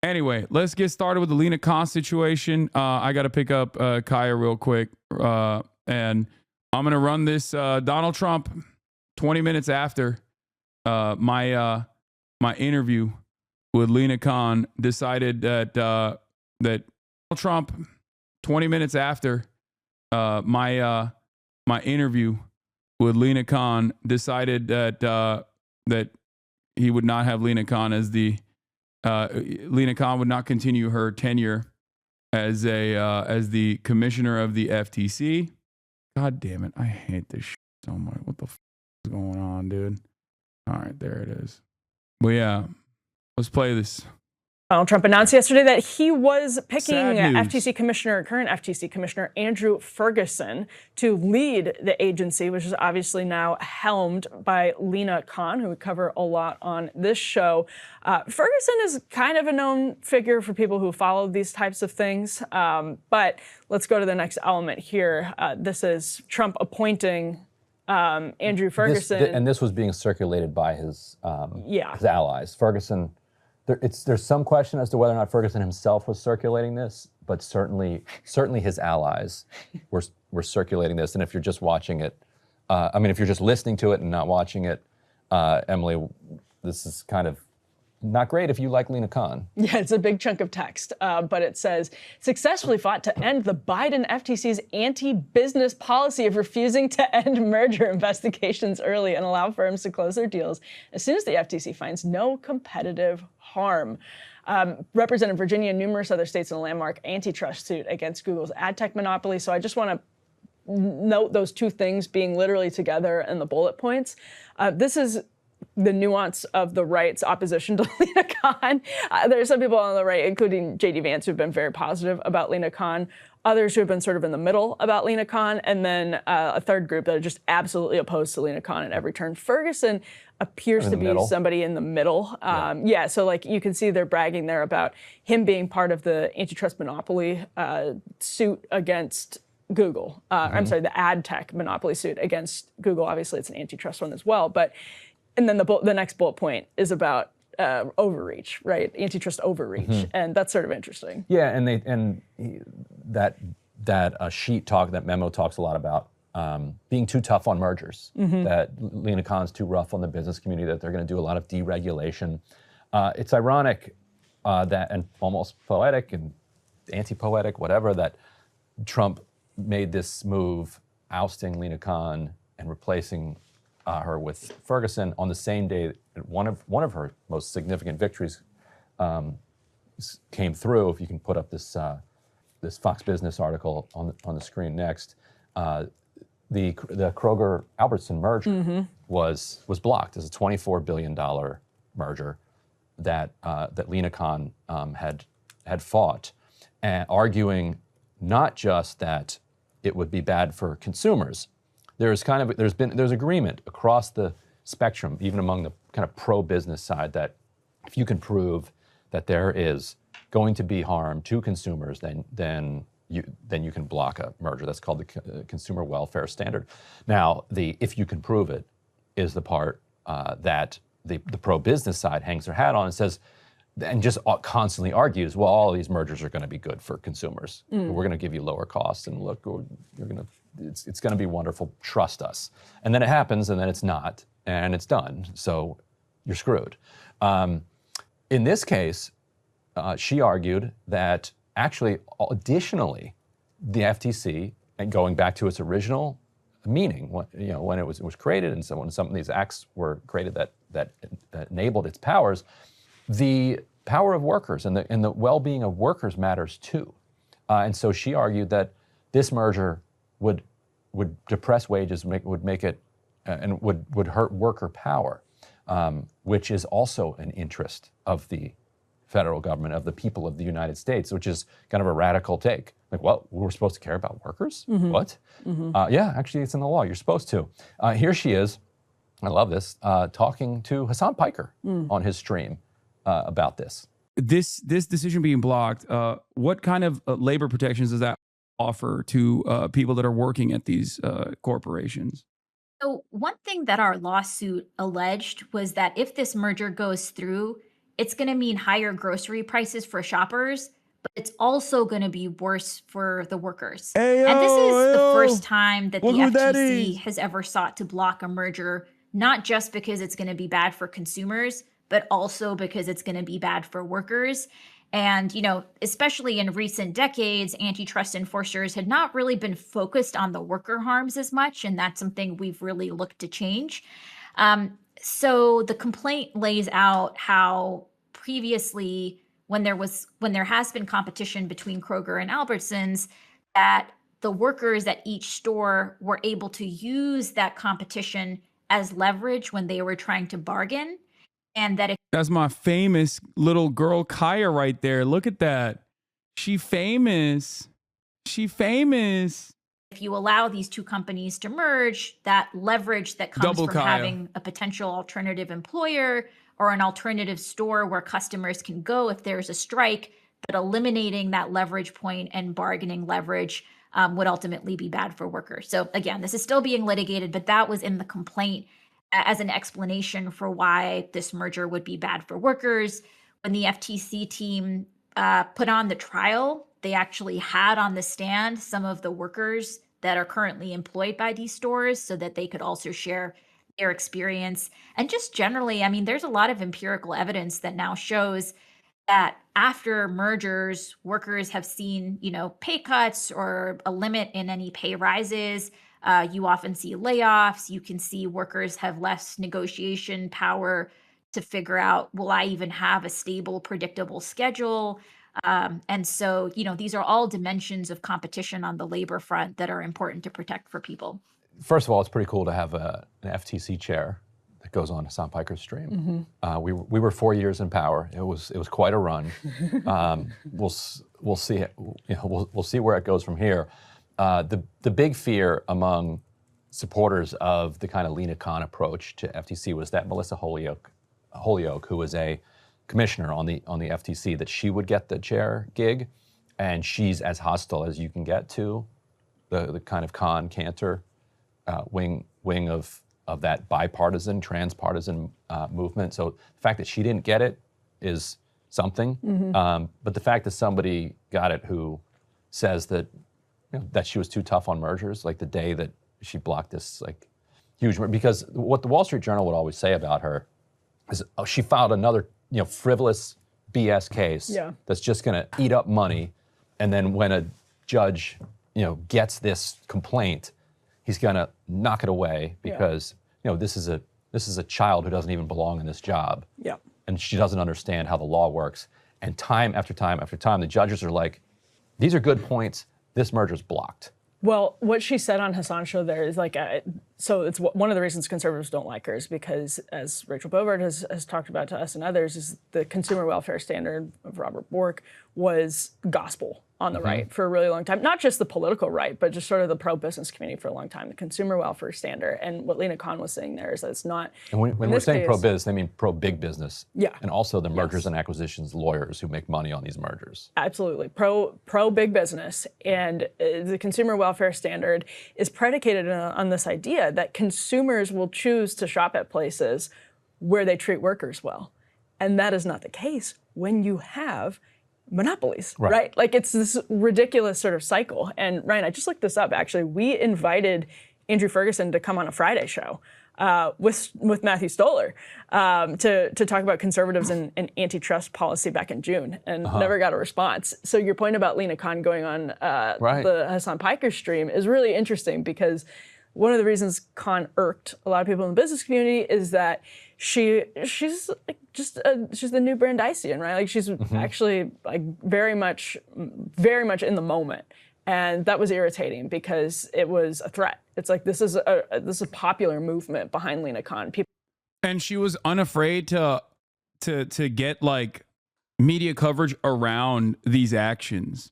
Anyway, let's get started with the Lina Khan situation. I got to pick up Kaya real quick. And I'm going to run this Donald Trump 20 minutes after my interview with Lina Khan decided that that Donald Trump 20 minutes after my interview with Lina Khan decided that that he would not have Lina Khan as the Lina Khan would not continue her tenure as the commissioner of the FTC. God damn it! I hate this shit so much. What the f is going on, dude? All right, there it is. But yeah, let's play this. Donald Trump announced yesterday that he was picking current FTC Commissioner Andrew Ferguson to lead the agency, which is obviously now helmed by Lina Khan, who we cover a lot on this show. Ferguson is kind of a known figure for people who follow these types of things. But let's go to the next element here. This is Trump appointing Andrew Ferguson. This was being circulated by his allies. Ferguson. There's some question as to whether or not Ferguson himself was circulating this, but certainly his allies were circulating this. And if you're just watching it, if you're just listening to it and not watching it, Emily, this is kind of not great if you like Lina Khan. Yeah, it's a big chunk of text, but it says, successfully fought to end the Biden FTC's anti-business policy of refusing to end merger investigations early and allow firms to close their deals as soon as the FTC finds no competitive harm. Represented Virginia and numerous other states in a landmark antitrust suit against Google's ad tech monopoly. So I just want to note those two things being literally together in the bullet points. This is the nuance of the right's opposition to Lina Khan. There are some people on the right, including J.D. Vance, who've been very positive about Lina Khan, others who have been sort of in the middle about Lina Khan, and then a third group that are just absolutely opposed to Lina Khan at every turn. Ferguson appears to be somebody in the middle. So like you can see they're bragging there about him being part of the antitrust monopoly suit against Google. I'm sorry, the ad tech monopoly suit against Google. Obviously, it's an antitrust one as well, and then the next bullet point is about overreach, right? Antitrust overreach, and that's sort of interesting. Yeah, that sheet talk, that memo talks a lot about being too tough on mergers. That Lina Khan's too rough on the business community. That they're going to do a lot of deregulation. It's ironic and almost poetic and anti-poetic, whatever, that Trump made this move, ousting Lina Khan and replacing her with Ferguson on the same day that one of her most significant victories came through. If you can put up this this Fox Business article on the screen next, the Kroger Albertson merger was blocked as a $24 billion merger that Lina Khan had fought, and arguing not just that it would be bad for consumers. There's agreement across the spectrum, even among the kind of pro-business side, that if you can prove that there is going to be harm to consumers, then you can block a merger. That's called the Consumer Welfare Standard. Now, the if you can prove it is the part that the pro-business side hangs their hat on and says, and just constantly argues, well, all these mergers are going to be good for consumers. We're going to give you lower costs, and look, it's going to be wonderful. Trust us. And then it happens, and then it's not, and it's done. So you're screwed. In this case, she argued that actually, additionally, the FTC, and going back to its original meaning, when it was created, and so when some of these acts were created that enabled its powers, the power of workers and the well-being of workers matters too. And so she argued that this merger would depress wages, would make it, and would hurt worker power, which is also an interest of the federal government, of the people of the United States, which is kind of a radical take. Like, well, we're supposed to care about workers? What? Yeah, actually, it's in the law. You're supposed to. Here she is, I love this, talking to Hasan Piker on his stream about this. This decision being blocked, what kind of labor protections does that offer to people that are working at these corporations? So one thing that our lawsuit alleged was that if this merger goes through, it's going to mean higher grocery prices for shoppers, but it's also going to be worse for the workers. And this is the first time that the FTC has ever sought to block a merger, not just because it's going to be bad for consumers, but also because it's going to be bad for workers. And, especially in recent decades, antitrust enforcers had not really been focused on the worker harms as much, and that's something we've really looked to change. So the complaint lays out how previously, when there has been competition between Kroger and Albertsons, that the workers at each store were able to use that competition as leverage when they were trying to bargain. And that that's my famous little girl Kaya right there. Look at that. She famous. If you allow these two companies to merge, that leverage that comes from having a potential alternative employer or an alternative store where customers can go if there's a strike, but eliminating that leverage point and bargaining leverage would ultimately be bad for workers. So again, this is still being litigated, but that was in the complaint as an explanation for why this merger would be bad for workers. When the FTC team put on the trial, they actually had on the stand some of the workers that are currently employed by these stores so that they could also share their experience. And just generally, there's a lot of empirical evidence that now shows that after mergers, workers have seen, pay cuts or a limit in any pay rises. You often see layoffs. You can see workers have less negotiation power to figure out, will I even have a stable, predictable schedule? And so, these are all dimensions of competition on the labor front that are important to protect for people. First of all, it's pretty cool to have an FTC chair that goes on Hasan Piker's stream. We were 4 years in power. It was quite a run. We'll see. We'll see where it goes from here. The big fear among supporters of the kind of Lina Khan approach to FTC was that Melissa Holyoke, who was a commissioner on the FTC, that she would get the chair gig, and she's as hostile as you can get to the kind of Khan-Cantor wing of that bipartisan, transpartisan movement. So the fact that she didn't get it is something, but the fact that somebody got it who says that that she was too tough on mergers, like the day that she blocked this huge, because what the Wall Street Journal would always say about her is, oh, she filed another frivolous BS case that's just going to eat up money, and then when a judge gets this complaint, he's going to knock it away because this is a child who doesn't even belong in this job, and she doesn't understand how the law works. And time after time after time, the judges are like, these are good points. This merger's blocked. Well, what she said on Hasan's show there is so it's one of the reasons conservatives don't like her is because, as Rachel Bovard has talked about to us and others, is the consumer welfare standard of Robert Bork was gospel on the right for a really long time. Not just the political right, but just sort of the pro-business community for a long time, the consumer welfare standard. And what Lina Khan was saying there is that it's not. And when we're saying pro-biz, they mean pro-big business. Yeah. And also the mergers and acquisitions lawyers who make money on these mergers. Absolutely. Pro-big business. And the consumer welfare standard is predicated on this idea that consumers will choose to shop at places where they treat workers well. And that is not the case when you have monopolies, right? It's this ridiculous sort of cycle. And Ryan, I just looked this up, actually. We invited Andrew Ferguson to come on a Friday show with Matthew Stoller to talk about conservatives and antitrust policy back in June, and never got a response. So your point about Lina Khan going on the Hasan Piker stream is really interesting, because one of the reasons Khan irked a lot of people in the business community is that she's the new Brandeisian, right? She's actually very much in the moment, and that was irritating because it was a threat. It's this is a popular movement behind Lina Khan. And she was unafraid to get media coverage around these actions.